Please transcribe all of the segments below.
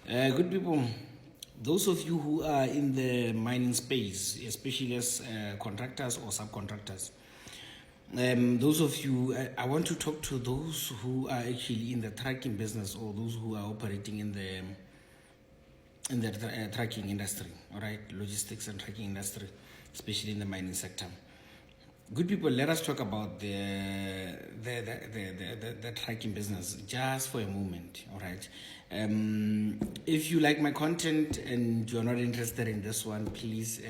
Good people, those of you who are in the mining space, especially as contractors or subcontractors, those of you, I want to talk to those who are actually in the trucking business or those who are operating in the trucking industry, all right, logistics and trucking industry, especially in the mining sector. Good people, let us talk about the trucking business just for a moment, all right? If you like my content and you're not interested in this one, please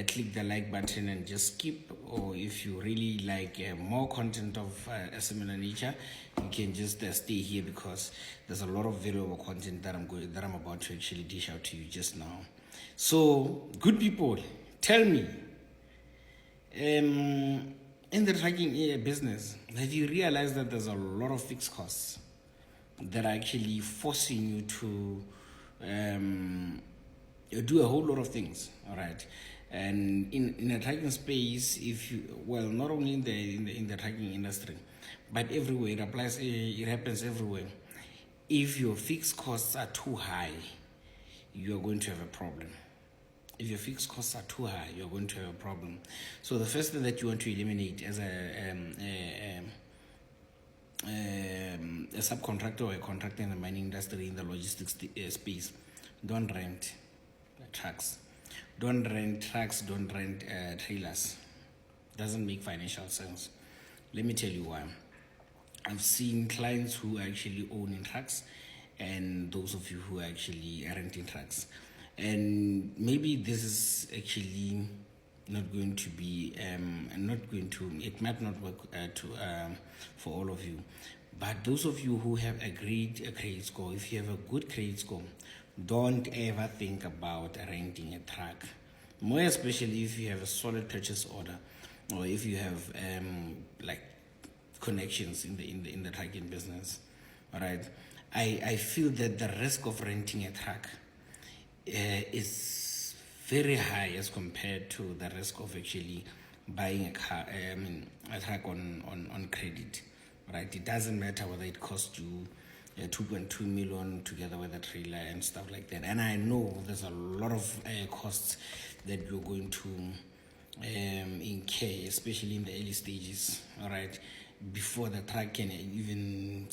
click the like button and just skip. Or if you really like more content of a similar nature, you can just stay here because there's a lot of valuable content that I'm about to actually dish out to you just now. So, good people, tell me. In the trucking business, have you realized that there's a lot of fixed costs that are actually forcing you to do a whole lot of things, all right? And in a trucking space, if you not only in the trucking industry, but everywhere it applies. It happens everywhere. If your fixed costs are too high, you are going to have a problem. If your fixed costs are too high, you're going to have a problem. So the first thing that you want to eliminate as a subcontractor or a contractor in the mining industry, in the logistics space, don't rent trucks. Don't rent trucks, don't rent trailers. Doesn't make financial sense. Let me tell you why. I've seen clients who are actually owning trucks and those of you who are actually renting trucks. And maybe this is actually not going to be it might not work for all of you, but those of you who have a great credit score, if you have a good credit score, don't ever think about renting a truck, more especially if you have a solid purchase order or if you have like connections in the trucking business. All right, I feel that the risk of renting a truck is very high as compared to the risk of actually buying a car, a truck on credit, right? It doesn't matter whether it costs you 2.2 million together with a trailer and stuff like that. And I know there's a lot of costs that you're going to incur, especially in the early stages, all right, before the truck can even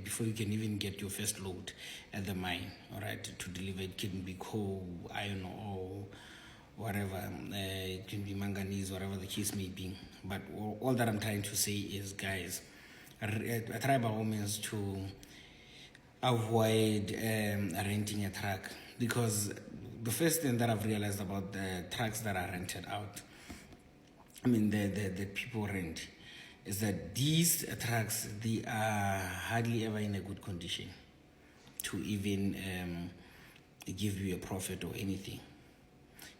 before you can even get your first load at the mine, all right, to deliver. It can be coal, iron ore, whatever, it can be manganese, whatever the case may be. But all that I'm trying to say is, guys, I try by all means to avoid renting a truck, because the first thing that I've realized about the trucks that are rented out, the people rent, is that these trucks, they are hardly ever in a good condition to even give you a profit or anything.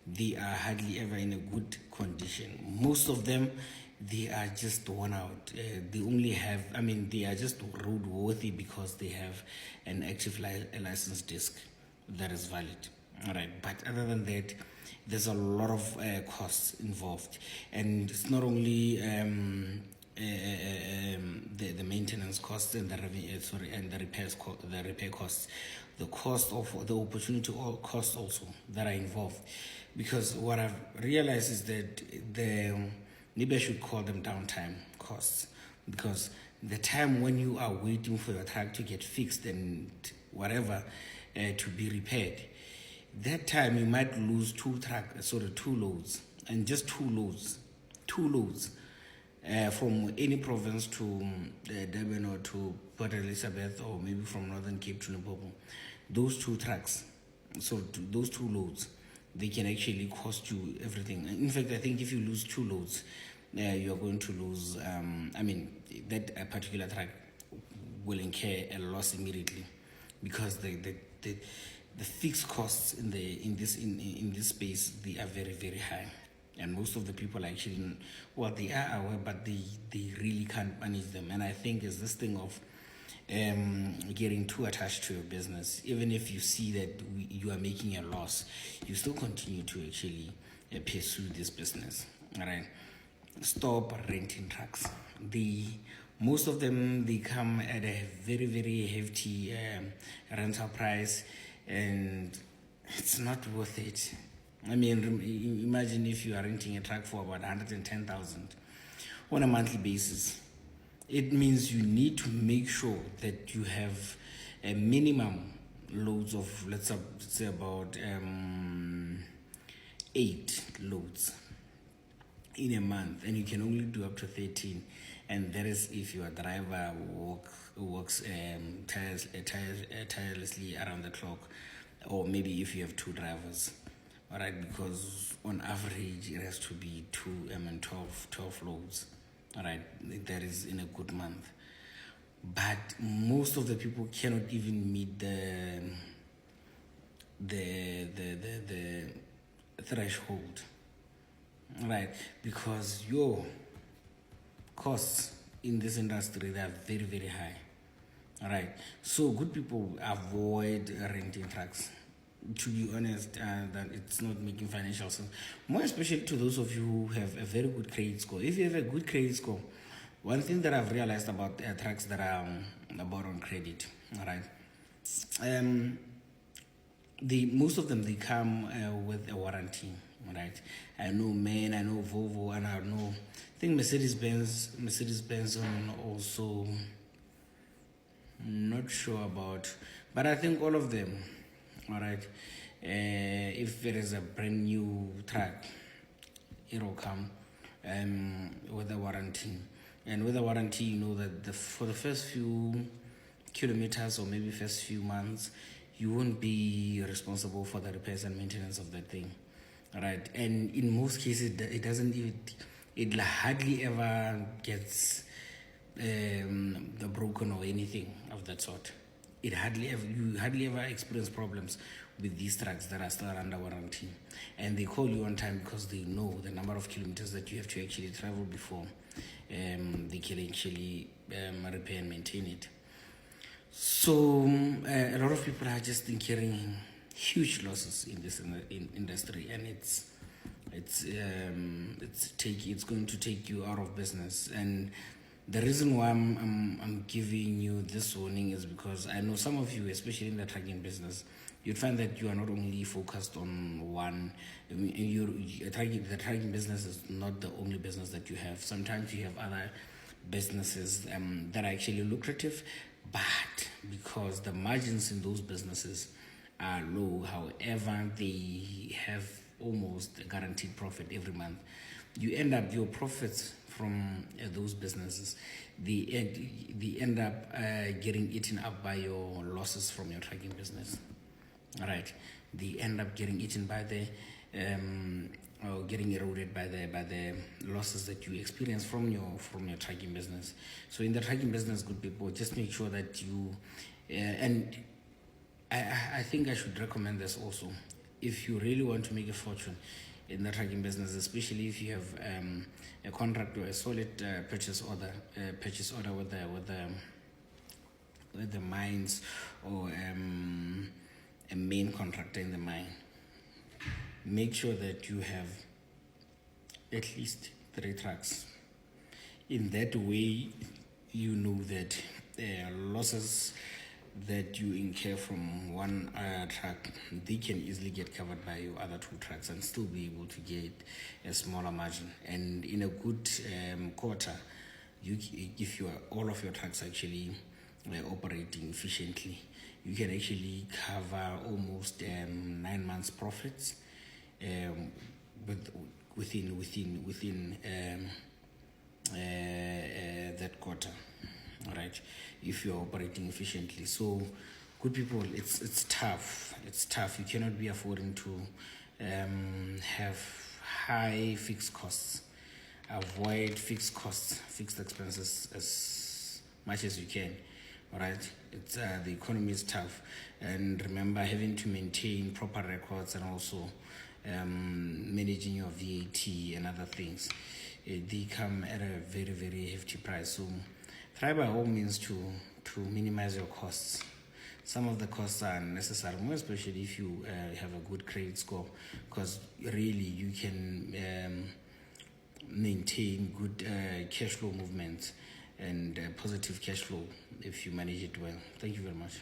They are hardly ever in a good condition. Most of them, they are just worn out. They only have, they are just roadworthy because they have an active license disc that is valid. All right, but other than that, there's a lot of costs involved, and it's not only the maintenance costs and the repair costs, the cost of the opportunity or costs also that are involved. Because what I've realized is that maybe I should call them downtime costs, because the time when you are waiting for your truck to get fixed and whatever to be repaired, that time you might lose two loads, and just two loads from any province to Durban or to Port Elizabeth, or maybe from Northern Cape to Limpopo. Those two trucks, those two loads, they can actually cost you everything. In fact, I think if you lose two loads, you're going to lose, that particular truck will incur a loss immediately, because the fixed costs in this space, they are very, very high. And most of the people actually, they are aware, but they really can't manage them. And I think it's this thing of getting too attached to your business. Even if you see that you are making a loss, you still continue to actually pursue this business. All right, stop renting trucks. They Most of them, they come at a very, very hefty rental price, and it's not worth it. I mean, imagine if you are renting a truck for about 110,000 on a monthly basis. It means you need to make sure that you have a minimum loads of, let's say about 8 loads in a month, and you can only do up to 13, and that is if your driver works tirelessly around the clock, or maybe if you have 2 drivers. All right, because on average it has to be 12 loads. All right, that is in a good month. But most of the people cannot even meet the threshold, right? Because your costs in this industry, they are very, very high. All right, so good people avoid renting trucks. To be honest, that it's not making financial sense. More especially to those of you who have a very good credit score. If you have a good credit score, one thing that I've realized about trucks that are bought on credit, all right, most of them, they come with a warranty, all right. I know MAN, I know Volvo, and I think Mercedes-Benz also, not sure about, but I think all of them, all right. If there is a brand new truck, it will come with a warranty. And with a warranty, you know that for the first few kilometers or maybe first few months, you won't be responsible for the repairs and maintenance of that thing, all right. And in most cases, it hardly ever gets broken or anything of that sort. You hardly ever experience problems with these trucks that are still under warranty, and they call you on time because they know the number of kilometers that you have to actually travel before they can actually repair and maintain it. So a lot of people are just incurring huge losses in this industry, and it's going to take you out of business. And the reason why I'm giving you this warning is because I know some of you, especially in the trucking business, you'd find that you are not only focused on one. I mean, the trucking business is not the only business that you have. Sometimes you have other businesses that are actually lucrative, but because the margins in those businesses are low, however, they have almost a guaranteed profit every month. You end up, your profits from those businesses, they end up getting eaten up by your losses from your trucking business. All right, they end up getting eaten by or getting eroded by the losses that you experience from your trucking business. So in the trucking business, good people, just make sure that you and I think I should recommend this also. If you really want to make a fortune in the trucking business, especially if you have a contract or a solid purchase order with the mines, or a main contractor in the mine, make sure that you have at least 3 trucks. In that way, you know that losses that you incur from one truck, they can easily get covered by your other 2 trucks and still be able to get a smaller margin. And in a good quarter, if all of your trucks actually operating efficiently, you can actually cover almost 9 months profits within that quarter. All right, if you're operating efficiently. So good people, it's tough. You cannot be affording to have high fixed costs. Avoid fixed expenses as much as you can. All right, it's the economy is tough, and remember, having to maintain proper records and also managing your VAT and other things, they come at a very, very hefty price. So try by all means to minimize your costs. Some of the costs are necessary, more especially if you have a good credit score, because really you can maintain good cash flow movements and positive cash flow if you manage it well. Thank you very much.